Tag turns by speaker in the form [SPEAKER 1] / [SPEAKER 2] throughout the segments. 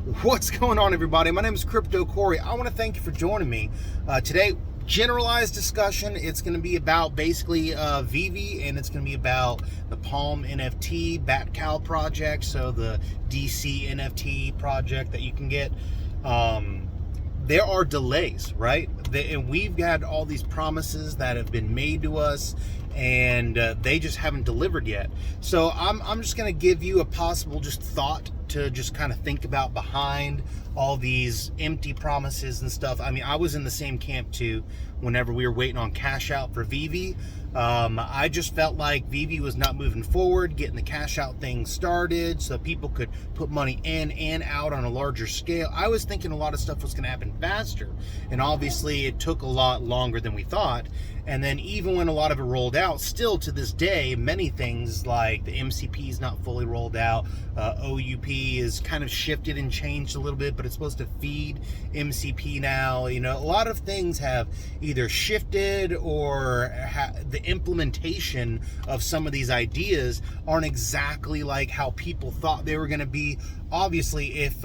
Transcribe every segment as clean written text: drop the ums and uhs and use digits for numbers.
[SPEAKER 1] What's going on, everybody? My name is Crypto Corey. I want to thank you for joining me today. Generalized discussion. It's going to be about basically Veve, and it's going to be about the PalmNFT BatCal project, so the DC NFT project that you can get. There are delays, right? And we've got all these promises that have been made to us, and they just haven't delivered yet. So I'm just going to give you a possible just thought to just kind of think about behind all these empty promises and stuff. I mean, I was in the same camp too whenever we were waiting on cash out for Veve. I just felt like Veve was not moving forward, getting the cash out thing started so people could put money in and out on a larger scale. I was thinking a lot of stuff was going to happen faster, and obviously it took a lot longer than we thought. And then even when a lot of it rolled out, still to this day, many things like the MCP is not fully rolled out. OUP is kind of shifted and changed a little bit, but it's supposed to feed MCP now. You know, a lot of things have either shifted or the implementation of some of these ideas aren't exactly like how people thought they were going to be. Obviously, if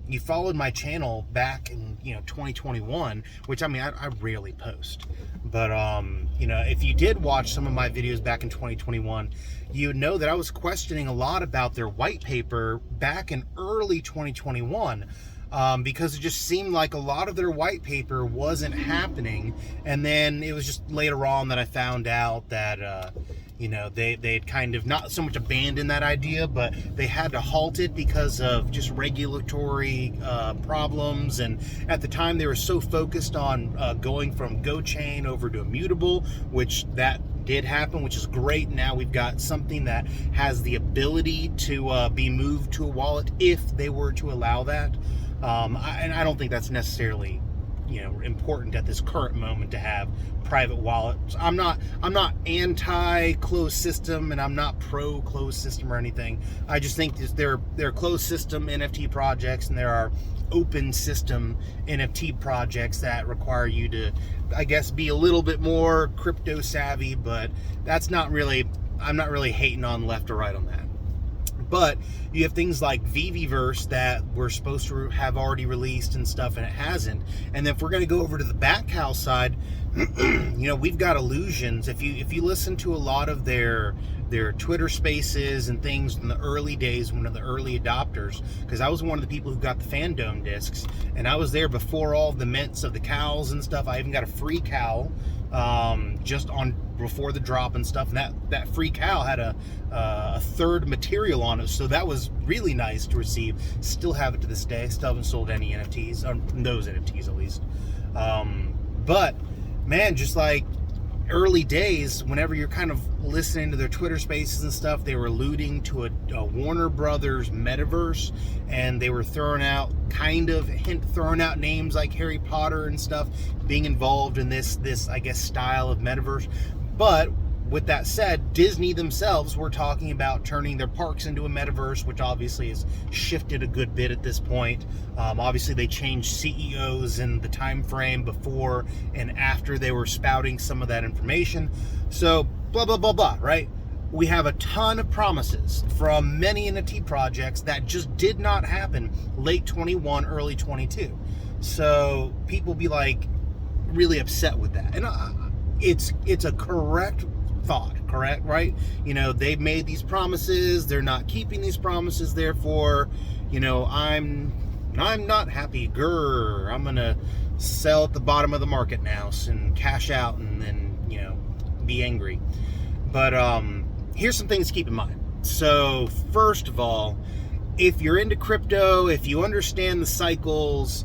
[SPEAKER 1] you followed my channel back in 2021, which I mean I rarely post, but if you did watch some of my videos back in 2021, you would know that I was questioning a lot about their white paper back in early 2021. Because it just seemed like a lot of their white paper wasn't happening. And then it was just later on that I found out that, they'd kind of not so much abandoned that idea, but they had to halt it because of just regulatory problems. And at the time they were so focused on going from GoChain over to Immutable, which that did happen, which is great. Now we've got something that has the ability to be moved to a wallet if they were to allow that. And I don't think that's necessarily, important at this current moment to have private wallets. I'm not anti-closed system, and I'm not pro-closed system or anything. I just think there are closed system NFT projects, and there are open system NFT projects that require you to, I guess, be a little bit more crypto savvy. But that's not really, I'm not really hating on left or right on that. But you have things like Veveverse that we're supposed to have already released and stuff, and it hasn't. And then if we're going to go over to the BatCal side, we've got illusions. If you listen to a lot of their Twitter spaces and things in the early days, one of the early adopters, because I was one of the people who got the Fandom discs, and I was there before all the mints of the cows and stuff. I even got a free cow just on before the drop and stuff, and that free cow had a third material on it, so that was really nice to receive. Still have it to this day. Still haven't sold any NFTs, those NFTs at least. But man, just like early days, whenever you're kind of listening to their Twitter spaces and stuff, they were alluding to a Warner Brothers metaverse, and they were throwing out names like Harry Potter and stuff being involved in this I guess style of metaverse. But with that said, Disney themselves were talking about turning their parks into a metaverse, which obviously has shifted a good bit at this point. Obviously, they changed CEOs in the time frame before and after they were spouting some of that information. So, blah, blah, blah, blah, right? We have a ton of promises from many NFT projects that just did not happen late 21, early 22. So, people be like really upset with that. And it's a correct thought, correct, right? They've made these promises, they're not keeping these promises, therefore, I'm not happy. I'm gonna sell at the bottom of the market now and cash out and then, be angry. But here's some things to keep in mind. So first of all, if you're into crypto, if you understand the cycles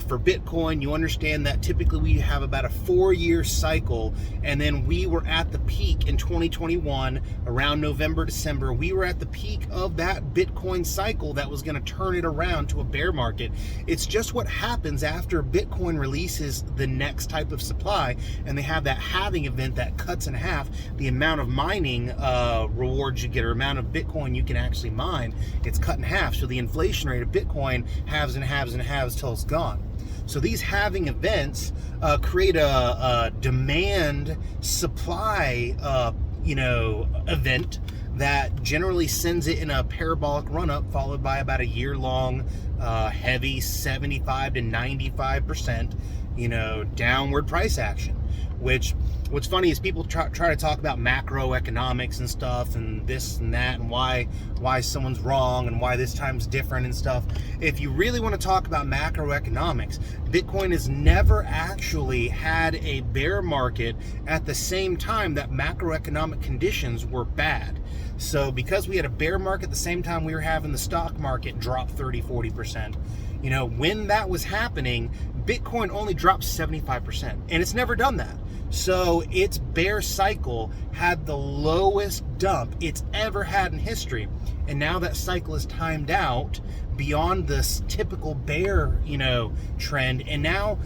[SPEAKER 1] for Bitcoin, you understand that typically we have about a 4-year cycle, and then we were at the peak in 2021 around November, December. We were at the peak of that Bitcoin cycle that was going to turn it around to a bear market. It's just what happens after Bitcoin releases the next type of supply, and they have that halving event that cuts in half the amount of mining rewards you get, or amount of Bitcoin you can actually mine. It's cut in half, so the inflation rate of Bitcoin halves and halves and halves till it's gone. So these halving events create a demand supply event that generally sends it in a parabolic run-up, followed by about a year-long heavy 75 to 95%, downward price action. Which, what's funny is people try to talk about macroeconomics and stuff, and this and that, and why someone's wrong and why this time's different and stuff. If you really want to talk about macroeconomics, Bitcoin has never actually had a bear market at the same time that macroeconomic conditions were bad. So because we had a bear market at the same time we were having the stock market drop 30-40%, when that was happening, Bitcoin only dropped 75%, and it's never done that. So its bear cycle had the lowest dump it's ever had in history. And now that cycle is timed out beyond this typical bear, trend. And now,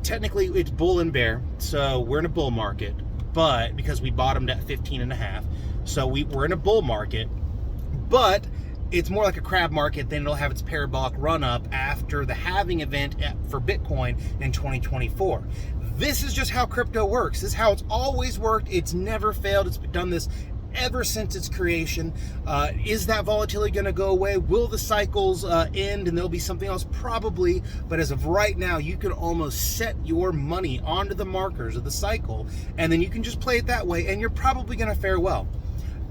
[SPEAKER 1] technically, it's bull and bear. So we're in a bull market, but because we bottomed at 15.5, so we're in a bull market, but it's more like a crab market. Then it'll have its parabolic run up after the halving event for Bitcoin in 2024. This is just how crypto works. This is how it's always worked. It's never failed. It's done this ever since its creation. Is that volatility going to go away? Will the cycles end and there'll be something else? Probably. But as of right now, you can almost set your money onto the markers of the cycle, and then you can just play it that way, and you're probably going to fare well.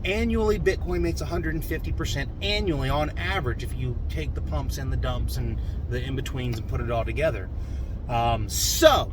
[SPEAKER 1] Annually, Bitcoin makes 150% annually on average if you take the pumps and the dumps and the in-betweens and put it all together. So,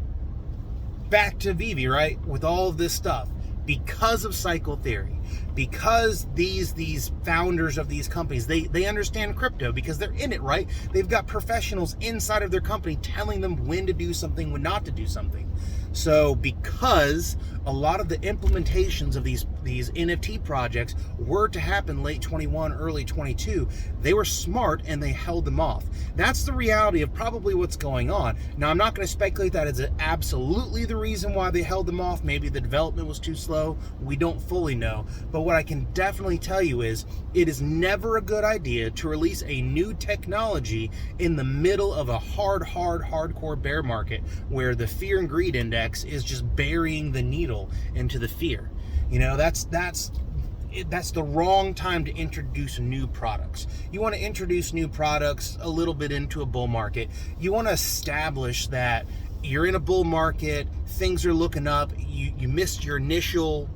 [SPEAKER 1] back to Veve, right? With all of this stuff, because of cycle theory, because these founders of these companies, they understand crypto because they're in it, right? They've got professionals inside of their company telling them when to do something, when not to do something. So because a lot of the implementations of these NFT projects were to happen late 21, early 22, they were smart and they held them off. That's the reality of probably what's going on. Now, I'm not going to speculate that is absolutely the reason why they held them off. Maybe the development was too slow. We don't fully know. But what I can definitely tell you is it is never a good idea to release a new technology in the middle of a hardcore bear market where the fear and greed index is just burying the needle into the fear. That's the wrong time to introduce new products. You want to introduce new products a little bit into a bull market. You want to establish that you're in a bull market, things are looking up, you missed your initial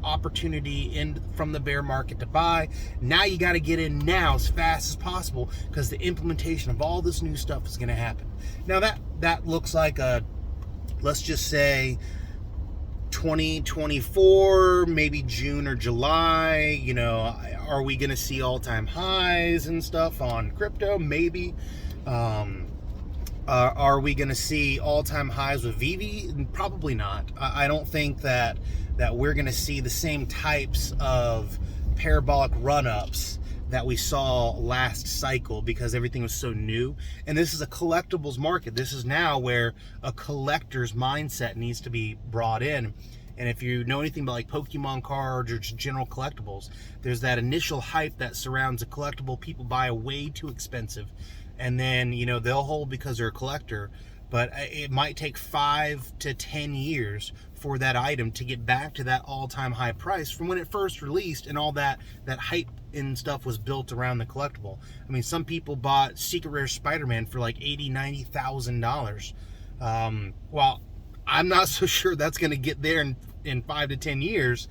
[SPEAKER 1] opportunity from the bear market to buy. Now you got to get in now as fast as possible because the implementation of all this new stuff is going to happen. Now that looks like let's just say 2024, maybe June or July. Are we going to see all-time highs and stuff on crypto? Maybe. Are we going to see all-time highs with Veve? Probably not. I don't think that we're going to see the same types of parabolic run-ups that we saw last cycle because everything was so new. And this is a collectibles market. This is now where a collector's mindset needs to be brought in. And if you know anything about like Pokemon cards or just general collectibles, there's that initial hype that surrounds a collectible. People buy way too expensive, and then they'll hold because they're a collector. But it might take 5 to 10 years for that item to get back to that all-time high price from when it first released, and all that hype and stuff was built around the collectible. I mean, some people bought Secret Rare Spider-Man for like $80,000-$90,000. Well, I'm not so sure that's going to get there in 5 to 10 years.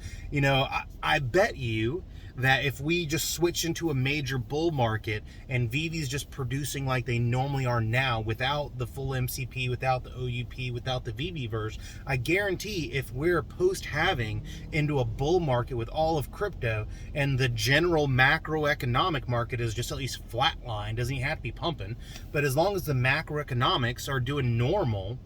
[SPEAKER 1] I bet you that if we just switch into a major bull market and Veve's just producing like they normally are now without the full MCP, without the OUP, without the Veveverse, I guarantee if we're post-halving into a bull market with all of crypto and the general macroeconomic market is just at least flatline, doesn't even have to be pumping, but as long as the macroeconomics are doing normal,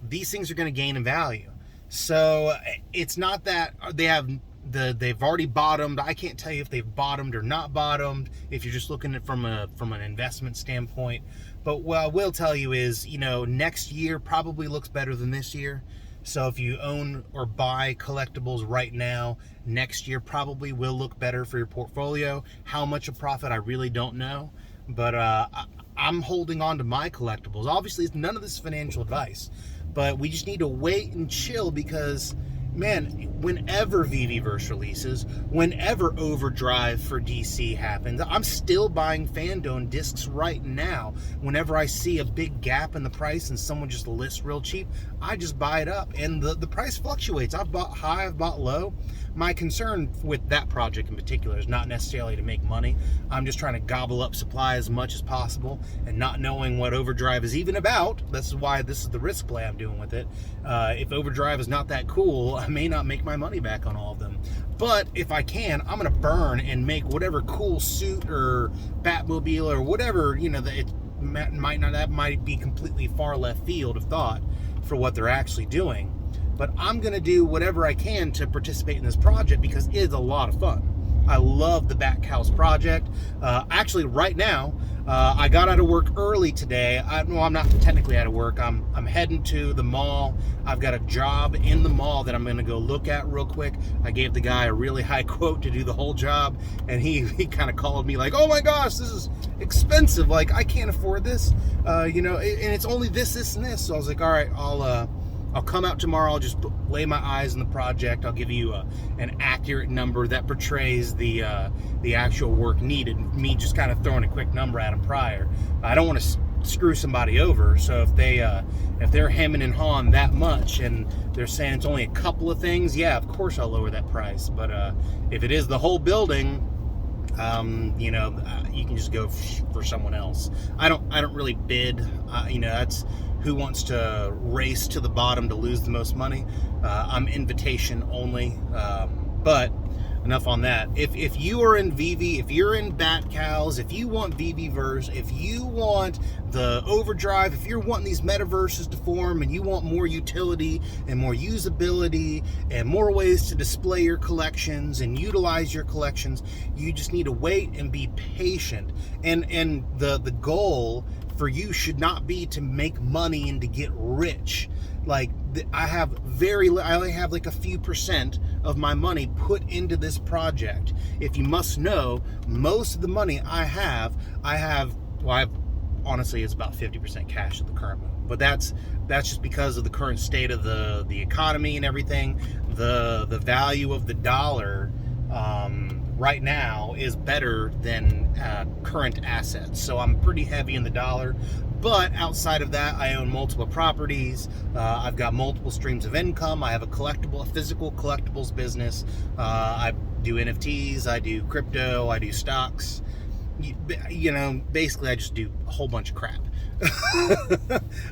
[SPEAKER 1] these things are going to gain in value. So it's not that they've already bottomed. I can't tell you if they've bottomed or not bottomed if you're just looking at it from an investment standpoint. But what I will tell you is, next year probably looks better than this year. So if you own or buy collectibles right now, next year probably will look better for your portfolio. How much of profit, I really don't know. But I'm holding on to my collectibles. Obviously, none of this is financial advice, but we just need to wait and chill because man, whenever Viviverse releases, whenever Overdrive for DC happens, I'm still buying Fandom discs right now. Whenever I see a big gap in the price and someone just lists real cheap, I just buy it up. And the price fluctuates. I've bought high, I've bought low. My concern with that project in particular is not necessarily to make money. I'm just trying to gobble up supply as much as possible, and not knowing what Overdrive is even about. This is why this is the risk play I'm doing with it. If Overdrive is not that cool, I may not make my money back on all of them. But if I can, I'm gonna burn and make whatever cool suit or Batmobile or whatever, you know, that it might be completely far left field of thought for what they're actually doing. But I'm going to do whatever I can to participate in this project because it is a lot of fun. I love the Back House project. Actually, right now, I got out of work early today. I'm not technically out of work. I'm heading to the mall. I've got a job in the mall that I'm going to go look at real quick. I gave the guy a really high quote to do the whole job, and he kind of called me like, "Oh my gosh, this is expensive. Like, I can't afford this. You know, and it's only this, and this." So I was like, "All right, I'll come out tomorrow. I'll just lay my eyes on the project. I'll give you an accurate number that portrays the actual work needed." Me just kind of throwing a quick number at them prior. I don't want to screw somebody over. So if they're hemming and hawing that much and they're saying it's only a couple of things, yeah, of course I'll lower that price. But if it is the whole building, you know, you can just go for someone else. I don't really bid. You know, that's who wants to race to the bottom to lose the most money. I'm invitation only. But enough on that. If you are in Vivi, if you're in Bat Cows, if you want Viviverse, if you want the Overdrive, if you're wanting these metaverses to form and you want more utility and more usability and more ways to display your collections and utilize your collections, you just need to wait and be patient. And the goal for you should not be to make money and to get rich. Like, I only have like a few percent of my money put into this project. If you must know, most of the money I have honestly, it's about 50% cash at the current moment. But that's just because of the current state of the economy and everything. The value of the dollar right now is better than current assets. So I'm pretty heavy in the dollar. But outside of that, I own multiple properties. I've got multiple streams of income. I have a physical collectibles business. I do NFTs, I do crypto, I do stocks. You know, basically I just do a whole bunch of crap.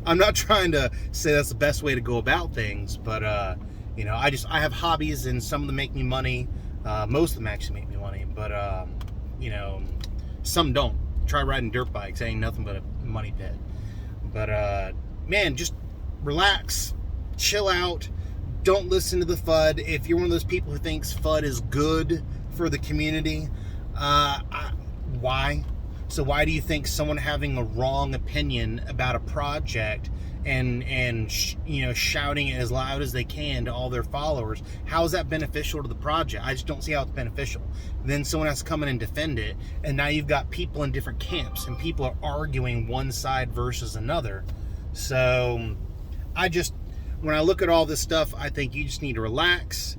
[SPEAKER 1] I'm not trying to say that's the best way to go about things, but you know, I have hobbies, and some of them make me money. Most of them actually make me money, but you know, some don't. Try riding dirt bikes. Ain't nothing but a money pit. But man, just relax, chill out. Don't listen to the FUD. If you're one of those people who thinks FUD is good for the community, why? So why do you think someone having a wrong opinion about a project and you know, shouting it as loud as they can to all their followers, how is that beneficial to the project? I just don't see how it's beneficial. Then someone has to come in and defend it, and now you've got people in different camps, and people are arguing one side versus another. So when I look at all this stuff, I think you just need to relax,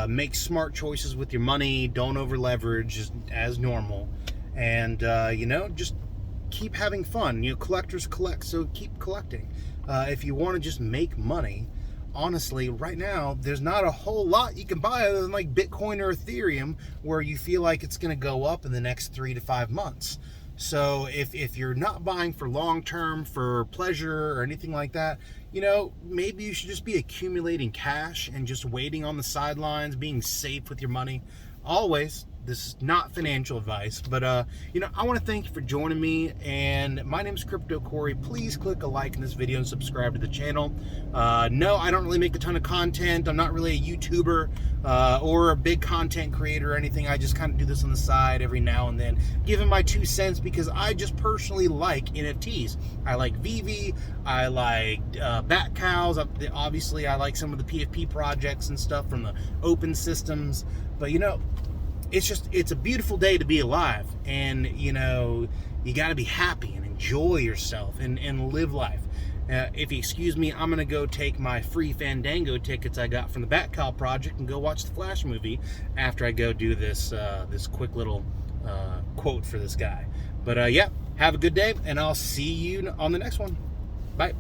[SPEAKER 1] make smart choices with your money, don't over leverage as normal, and you know, just keep having fun. You know, collectors collect, so keep collecting. If you want to just make money, honestly, right now, there's not a whole lot you can buy other than like Bitcoin or Ethereum, where you feel like it's going to go up in the next 3 to 5 months. So if you're not buying for long term, for pleasure or anything like that, you know, maybe you should just be accumulating cash and just waiting on the sidelines, being safe with your money. Always. This is not financial advice, but you know, I want to thank you for joining me, and my name is Crypto Corey. Please click a like in this video and subscribe to the channel. No, I don't really make a ton of content. I'm not really a YouTuber or a big content creator or anything. I just kind of do this on the side every now and then, giving my 2 cents because I just personally like NFTs. I like Veve, I like Bat Cows. Obviously, I like some of the PFP projects and stuff from the open systems, but you know, it's a beautiful day to be alive, and you know, you got to be happy and enjoy yourself and live life. If you excuse me, I'm going to go take my free Fandango tickets I got from the Batcow Project and go watch the Flash movie after I go do this quick little quote for this guy. But yeah, have a good day, and I'll see you on the next one. Bye.